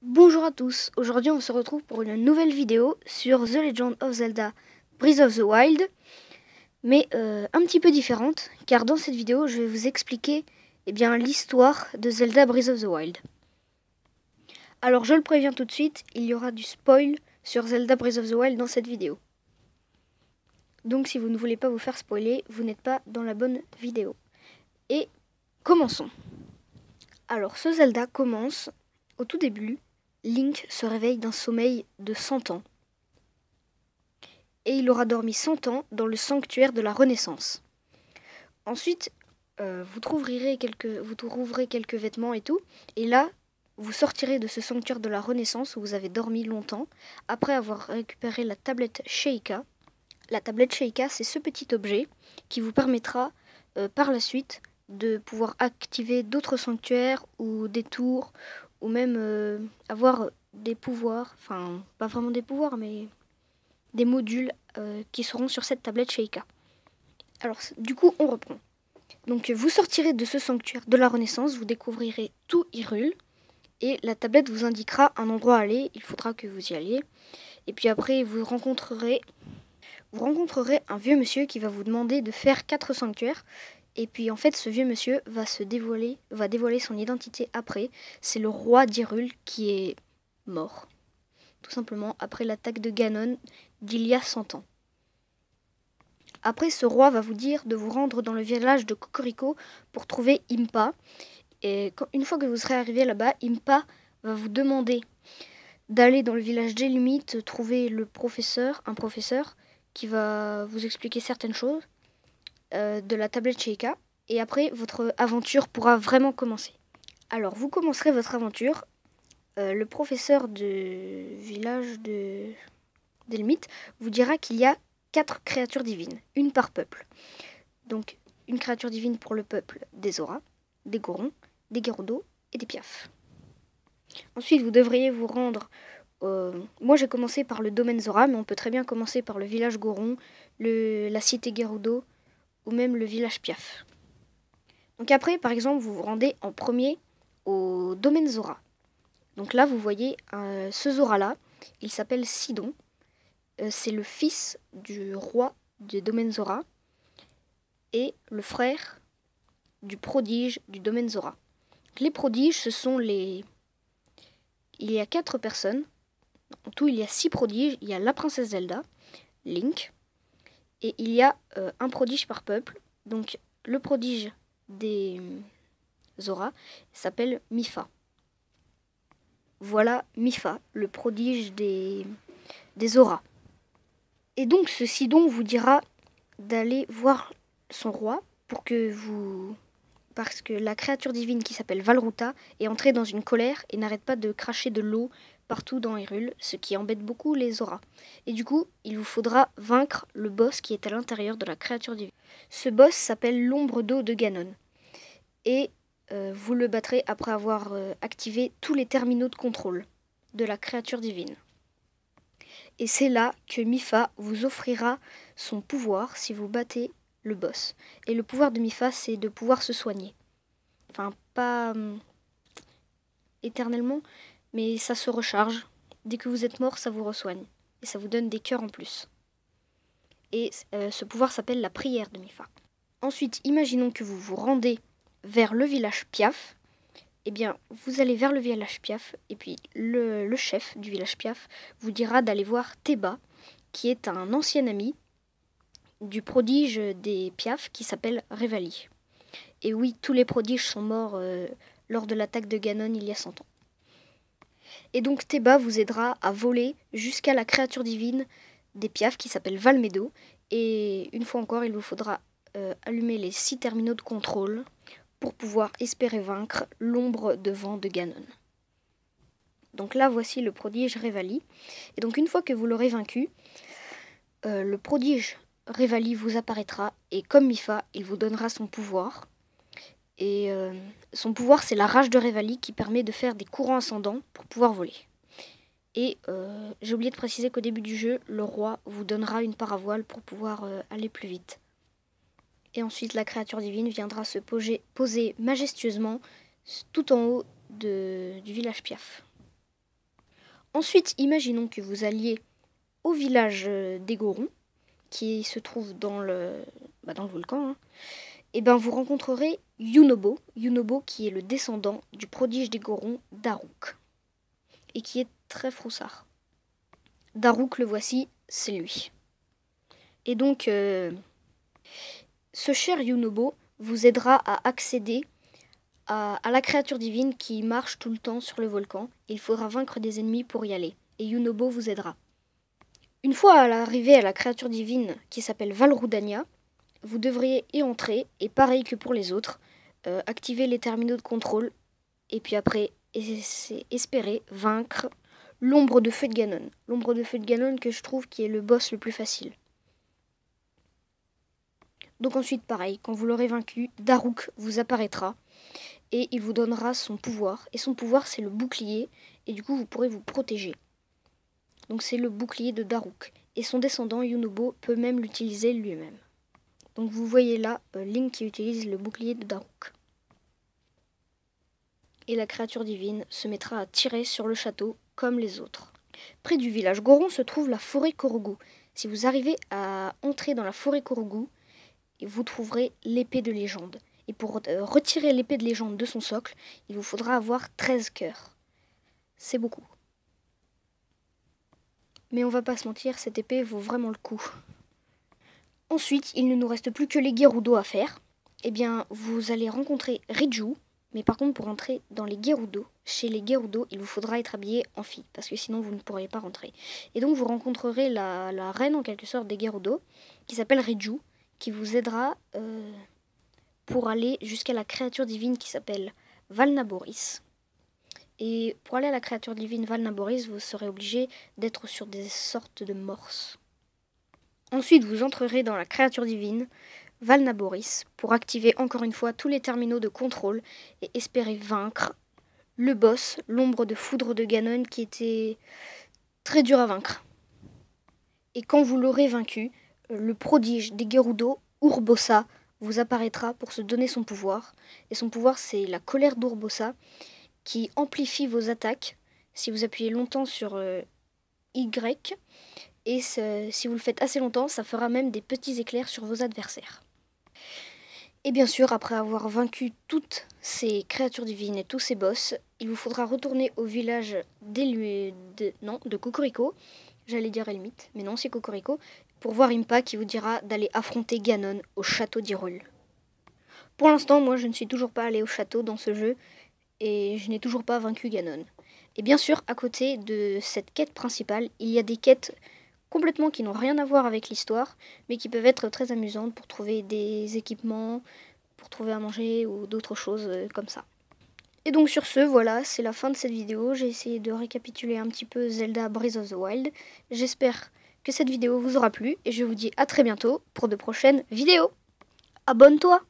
Bonjour à tous, aujourd'hui on se retrouve pour une nouvelle vidéo sur The Legend of Zelda Breath of the Wild, mais un petit peu différente, car dans cette vidéo je vais vous expliquer l'histoire de Zelda Breath of the Wild. Alors je le préviens tout de suite, il y aura du spoil sur Zelda Breath of the Wild dans cette vidéo. Donc si vous ne voulez pas vous faire spoiler, vous n'êtes pas dans la bonne vidéo. Et commençons. Alors ce Zelda commence au tout début. Link se réveille d'un sommeil de 100 ans. Et il aura dormi 100 ans dans le sanctuaire de la Renaissance. Ensuite, vous trouverez quelques vêtements et tout. Et là, vous sortirez de ce sanctuaire de la Renaissance où vous avez dormi longtemps, après avoir récupéré la tablette Sheikah. La tablette Sheikah, c'est ce petit objet qui vous permettra par la suite de pouvoir activer d'autres sanctuaires ou des tours, ou même avoir des pouvoirs, enfin pas vraiment des pouvoirs, mais des modules qui seront sur cette tablette Sheikah. Alors du coup on reprend. Donc vous sortirez de ce sanctuaire de la Renaissance, vous découvrirez tout Hyrule, et la tablette vous indiquera un endroit à aller, il faudra que vous y alliez. Et puis après vous rencontrerez un vieux monsieur qui va vous demander de faire 4 sanctuaires. Et puis en fait ce vieux monsieur va dévoiler son identité après. C'est le roi d'Hyrule qui est mort. Tout simplement après l'attaque de Ganon d'il y a 100 ans. Après ce roi va vous dire de vous rendre dans le village de Cocorico pour trouver Impa. Et une fois que vous serez arrivé là-bas, Impa va vous demander d'aller dans le village d'Elumite trouver un professeur qui va vous expliquer certaines choses de la tablette Sheikah, et après votre aventure pourra vraiment commencer. Alors vous commencerez votre aventure. Le professeur du village d'Elmite vous dira qu'il y a 4 créatures divines, une par peuple. Donc une créature divine pour le peuple des Zora, des Gorons, des Gerudo et des Piaf. Ensuite vous devriez vous rendre... moi j'ai commencé par le domaine Zora, mais on peut très bien commencer par le village Goron, la cité Gerudo, ou même le village Piaf. Donc après, par exemple, vous vous rendez en premier au domaine Zora. Donc là, vous voyez ce Zora-là, il s'appelle Sidon. C'est le fils du roi du domaine Zora et le frère du prodige du domaine Zora. Les prodiges, ce sont les... Il y a 4 personnes. En tout, il y a 6 prodiges. Il y a la princesse Zelda, Link, et il y a un prodige par peuple. Donc le prodige des Zora s'appelle Mipha. Voilà Mipha, le prodige des Zora. Et donc ce Sidon vous dira d'aller voir son roi parce que la créature divine qui s'appelle Valruta est entrée dans une colère et n'arrête pas de cracher de l'eau partout dans Hyrule, ce qui embête beaucoup les Zora. Et du coup, il vous faudra vaincre le boss qui est à l'intérieur de la créature divine. Ce boss s'appelle l'ombre d'eau de Ganon. Et vous le battrez après avoir activé tous les terminaux de contrôle de la créature divine. Et c'est là que Mipha vous offrira son pouvoir si vous battez le boss. Et le pouvoir de Mipha, c'est de pouvoir se soigner. Enfin, pas éternellement, mais ça se recharge. Dès que vous êtes mort, ça vous resoigne. Et ça vous donne des cœurs en plus. Et ce pouvoir s'appelle la prière de Mipha. Ensuite, imaginons que vous vous rendez vers le village Piaf. Eh bien, vous allez vers le village Piaf, et puis le chef du village Piaf vous dira d'aller voir Teba, qui est un ancien ami du prodige des Piaf qui s'appelle Revali. Et oui, tous les prodiges sont morts lors de l'attaque de Ganon il y a 100 ans. Et donc Teba vous aidera à voler jusqu'à la créature divine des Piaf qui s'appelle Valmedo, et une fois encore, il vous faudra allumer les 6 terminaux de contrôle pour pouvoir espérer vaincre l'ombre de vent de Ganon. Donc là, voici le prodige Revali. Et donc une fois que vous l'aurez vaincu, le prodige Revali vous apparaîtra, et comme Mipha, il vous donnera son pouvoir. Et son pouvoir, c'est la rage de Revali qui permet de faire des courants ascendants pour pouvoir voler. Et j'ai oublié de préciser qu'au début du jeu, le roi vous donnera une paravoile pour pouvoir aller plus vite. Et ensuite, la créature divine viendra se poser majestueusement tout en haut du village Piaf. Ensuite, imaginons que vous alliez au village des Gorons, qui se trouve dans le volcan, hein. Et ben vous rencontrerez Yunobo, qui est le descendant du prodige des Gorons, Daruk, et qui est très froussard. Daruk, le voici, c'est lui. Et donc, ce cher Yunobo vous aidera à accéder à la créature divine qui marche tout le temps sur le volcan. Il faudra vaincre des ennemis pour y aller, et Yunobo vous aidera. Une fois à l'arrivée à la créature divine qui s'appelle Valrudania, vous devriez y entrer, et pareil que pour les autres, activer les terminaux de contrôle, et puis après, espérer vaincre l'ombre de feu de Ganon. L'ombre de feu de Ganon que je trouve qui est le boss le plus facile. Donc ensuite, pareil, quand vous l'aurez vaincu, Daruk vous apparaîtra, et il vous donnera son pouvoir. Et son pouvoir, c'est le bouclier, et du coup, vous pourrez vous protéger. Donc c'est le bouclier de Daruk. Et son descendant, Yunobo, peut même l'utiliser lui-même. Donc vous voyez là Link qui utilise le bouclier de Daruk. Et la créature divine se mettra à tirer sur le château comme les autres. Près du village Goron se trouve la forêt Korogu. Si vous arrivez à entrer dans la forêt Korogu, vous trouverez l'épée de légende. Et pour retirer l'épée de légende de son socle, il vous faudra avoir 13 cœurs. C'est beaucoup. Mais on va pas se mentir, cette épée vaut vraiment le coup. Ensuite, il ne nous reste plus que les Gerudo à faire. Eh bien, vous allez rencontrer Riju, mais par contre, pour entrer dans les Gerudo, chez les Gerudo, il vous faudra être habillé en fille, parce que sinon, vous ne pourriez pas rentrer. Et donc, vous rencontrerez la reine, en quelque sorte, des Gerudo, qui s'appelle Riju, qui vous aidera pour aller jusqu'à la créature divine qui s'appelle Valnaboris. Et pour aller à la créature divine Valnaboris, vous serez obligé d'être sur des sortes de morses. Ensuite, vous entrerez dans la créature divine, Valnaboris, pour activer encore une fois tous les terminaux de contrôle et espérer vaincre le boss, l'ombre de foudre de Ganon, qui était très dur à vaincre. Et quand vous l'aurez vaincu, le prodige des Gerudo, Urbosa, vous apparaîtra pour se donner son pouvoir. Et son pouvoir, c'est la colère d'Urbosa, qui amplifie vos attaques si vous appuyez longtemps sur Y. Et si vous le faites assez longtemps, ça fera même des petits éclairs sur vos adversaires. Et bien sûr, après avoir vaincu toutes ces créatures divines et tous ces boss, il vous faudra retourner au village de Cocorico. J'allais dire Elmite, mais non, c'est Cocorico, pour voir Impa qui vous dira d'aller affronter Ganon au château d'Hyrule. Pour l'instant, moi, je ne suis toujours pas allé au château dans ce jeu, et je n'ai toujours pas vaincu Ganon. Et bien sûr, à côté de cette quête principale, il y a des quêtes complètement qui n'ont rien à voir avec l'histoire, mais qui peuvent être très amusantes pour trouver des équipements, pour trouver à manger ou d'autres choses comme ça. Et donc sur ce, voilà, c'est la fin de cette vidéo. J'ai essayé de récapituler un petit peu Zelda Breath of the Wild. J'espère que cette vidéo vous aura plu et je vous dis à très bientôt pour de prochaines vidéos. Abonne-toi!